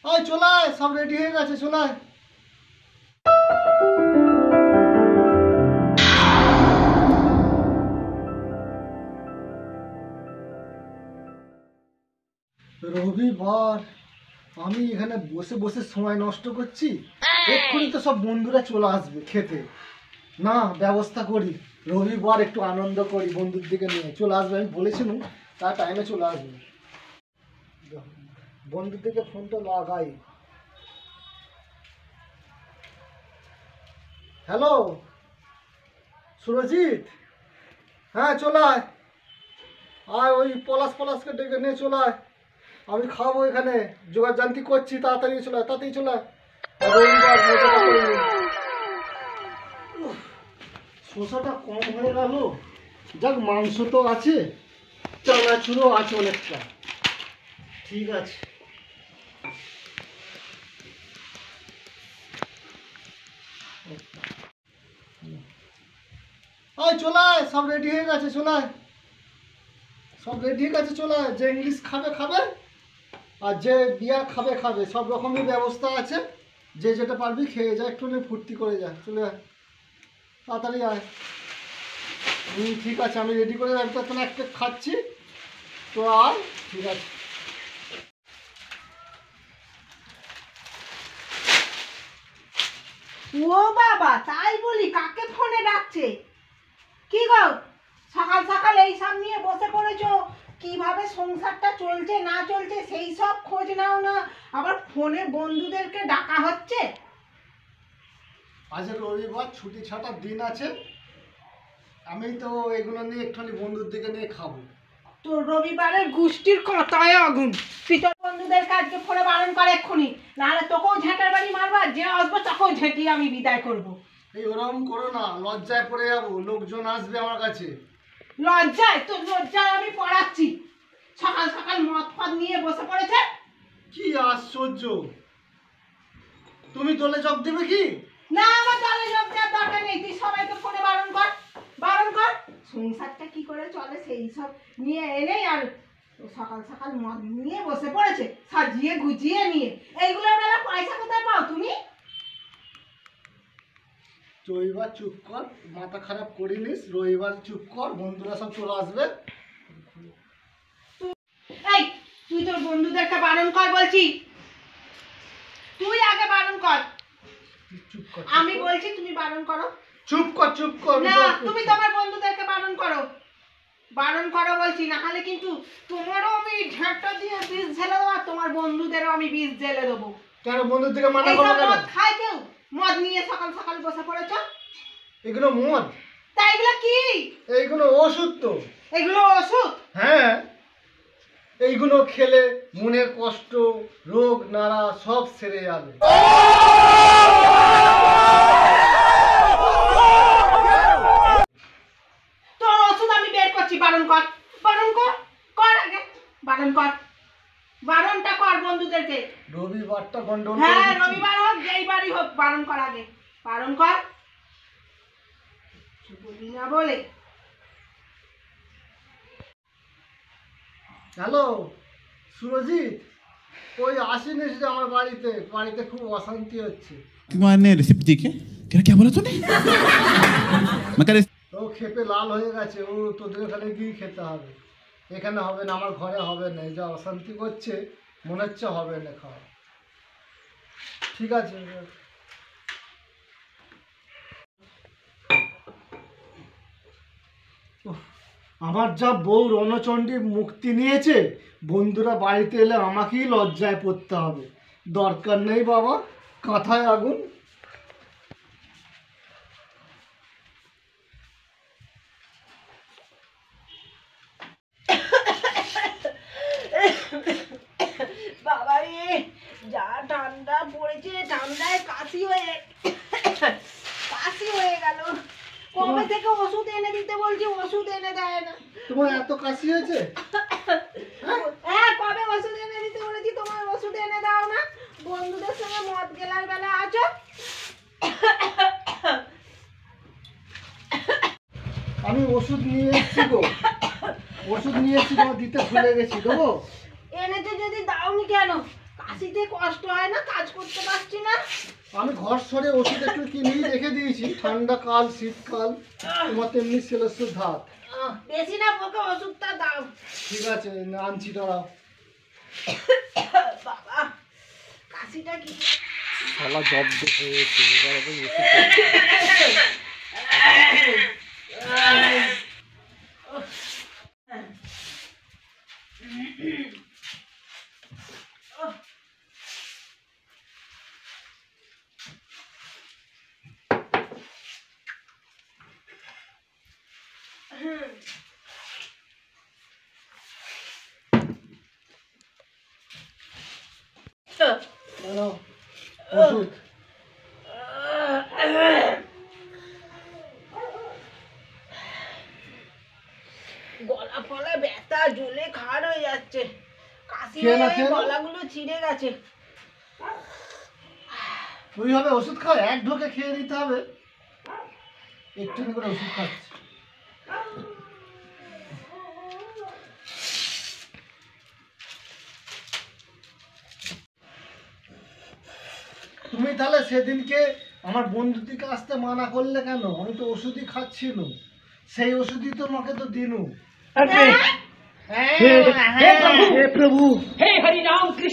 ওই চলায়, সব রেডি হয়ে গেছে, চলায়। রবিবার, আমি এখানে বসে বসে সময় নষ্ট করছি। এক্ষুনি তো সব বন্ধুরা চলে আসবে খেতে। না, ব্যবস্থা করি, রবিবার একটু আনন্দ করি, বন্ধুর দিকে নিয়ে চলে আসবে। আমি বলেছিলাম তার টাইমে চলে আসবে। বন্ধুর দিকে ফোনটা লাগাই। হ্যালো সুরজিৎ, হ্যাঁ চলে আয়। ওই পলাশকে ডেকে নিয়ে চলে আয়। আমি খাবো এখানে, জোগাড় জানতি করছি, তাড়াতাড়ি চলে আয়, তাড়াতাড়ি চলে আয়। রবিবার মজাটা করে নিই। শসাটা কম হয়ে গেল, যাক মাংস তো আছে, চানাচুরও আছে অনেকটা, ঠিক আছে। ওই চলায়, সব রেডি হয়ে গেছে, চলায়। সব রেডি হয়ে গেছে, চলায়। যে ইংলিশ খাবে খাবে, আর যে বিয়ার খাবে খাবে, সব রকমের ব্যবস্থা আছে। যে যেটা পারবি খেয়ে যা, একটু ফুর্তি করে যা, চলে আয়, তাড়াতাড়ি আয়। ঠিক আছে, আমি রেডি করে রাখতে একটা খাচ্ছি, তো আয়, ঠিক আছে। ও বাবা, তাই বলি, কাকে ফোনে ডাকছে? কি গো, সকাল সকাল এই সব নিয়ে বসে পড়েছো? কিভাবে সংসারটা চলছে না চলছে সেই সব খোঁজ নাও না, আবার ফোনে বন্ধুদেরকে ডাকা হচ্ছে। আজ রবিবার, ছুটি ছাটার দিন আছে, আমি তো এগুলো নিয়ে একটুখানি বন্ধুর দিকে নিয়ে খাবো। তো রবিবারের গোষ্ঠীর কাঁটায় আগুন। তুই তোর বন্ধুদেরকে আজকে ফোনে বারণ করে এক্ষুনি, নাহলে তোকেও ঝেঁটার বাড়ি মারবা, যে আসবো তাকেও ঝেঁটিয়ে আমি বিদায় করবো। এই ওরকম করো না, লজ্জায় পড়ে যাবো, লোকজন আসবে আমার কাছে। লজ্জায়? তো লজ্জায় আমি পড়াচ্ছি, সকাল সকাল মদ ফদ নিয়ে বসে পড়েছে। কি আশ্চর্য, তুমি দলে যোগ দেবে কি? না, আমার দলে যোগ দেওয়ার দরকার নেই, তুই সবাইকে ফোনে বারণ কর, বারণ কর। সংসারটা কি করে চলে সেই সব নিয়ে এনেই, আর সকাল সকাল মদ নিয়ে বসে পড়েছে, সাজিয়ে গুজিয়ে নিয়ে। এইগুলোর বেলা পয়সা কোথায় পাও তুমি? রবিবার চুপ কর, মাথা খারাপ করিনিস, রবিবার চুপ কর, বন্ধুরা সব চলে আসবে। এই, তুই তোর বন্ধুদেরকে বারণ কর বলছি, তুই আগে বারণ কর। চুপ কর, আমি বলছি তুমি বারণ করো। চুপ কর, চুপ কর। না, তুমি তোমার বন্ধুদেরকে বারণ করো, বারণ করো বলছি, না হলে কিন্তু তোমারও আমি ঝাঁটা দিয়ে বিষ ঢেলে দেবো, আর তোমার বন্ধুদেরও আমি বিষ ঢেলে দেবো। কেন বন্ধুর দিকে মানা করবো কেন? মদ খায় কেউ? মদ নিয়ে সকাল সকাল বসে পড়েছ। এগুলো মদ? তাই এগুলো কি? এইগুলো ওষুধ তো। এগুলো ওষুধ? হ্যাঁ, এইগুলো খেলে মনের কষ্ট, রোগ নাড়া সব সেরে যাবে। তোর ওষুধ আমি বের করছি, বারণ কর, বারণ কর, কর আগে, বারণ কর, বারণটা কর বন্ধুদেরকে। রবিবারটা গন্ডগোল। হ্যাঁ, রবিবার হোক যেই বারই হোক, বারণ কর আগে, বারণ কর। বলি না বলে। হ্যালো সুরজিৎ, ওই আসেনি যে আমার বাড়িতে, বাড়িতে খুব অশান্তি হচ্ছে। मैंने रिसिप्ट दी क्या क्या बोला तूने? मैं कह ও খেপে লাল হয়ে গেছে, ও তোদের ওখানে গিয়ে খেতে হবে, এখানে হবে না, আমার ঘরে হবে না, এই যা অশান্তি করছে, মনে হচ্ছে হবে না খাওয়া। ঠিক আছে, আমার যা বউ রণচণ্ডী মুক্তি নিয়েছে, বন্ধুরা বাড়িতে এলে আমাকেই লজ্জায় পড়তে হবে। দরকার নেই বাবা, কাঁথায় আগুন। বাবা রে, যা ঠান্ডা পড়েছে, ঠান্ডায় কাশি হয়ে গেল। কবে থেকে ওষুধ এনে দিতে বলছি, ওষুধ এনে দেয় না। তোমার এত কাশি হয়েছে? হ্যাঁ, কবে ওষুধ এনে দিতে বলেছি, তোমার ওষুধ এনে দাও না। বন্ধুদের সঙ্গে মদ গেলার বেলা আছো। আমি ওষুধ নিয়ে এসেছি গো, ওষুধ নিয়ে এসেছি, তোমার দিতে ভুলে গেছি। দেবো? এনেছে যদি দাওনি তুমি কেন? কাশিতে কষ্ট হয় না, কাজ করতে পারছি না। আমি ঘর সরে ওষুধ একটু কিনেই রেখে দিয়েছি, ঠান্ডা কাল শীতকাল তোমার তেমনি সেলসের ধাত। বেশি না পোকে ওষুধটা দাও। ঠিক আছে আনছি, দাঁড়াও। বাবা কাশিটা কি শালা জব্দ হয়েছে, এবার আমি ওষুধ দাঁড়াও, ওষুধ। গলা ফলা ব্যথা, জ্বলে খাড় হয়ে যাচ্ছে, কাশি খেয়ে না, হয়ে খেয়ে না। গলাগুলো ছিঁড়ে গেছে। ওইভাবে ওষুধ খাও, এক ঢোকে খেয়ে নিতে হবে। একটু করে ওষুধ খাচ্ছি। তুমি তাহলে সেদিনকে আমার বন্ধুর দিকে আসতে মানা করলে কেন? আমি তো ওষুধই খাচ্ছিল, সেই ওষুধই তোমাকে তো দিনু। হ্যাঁ, হ্যাঁ, হে প্রভু, हे हरि राम कृष्ण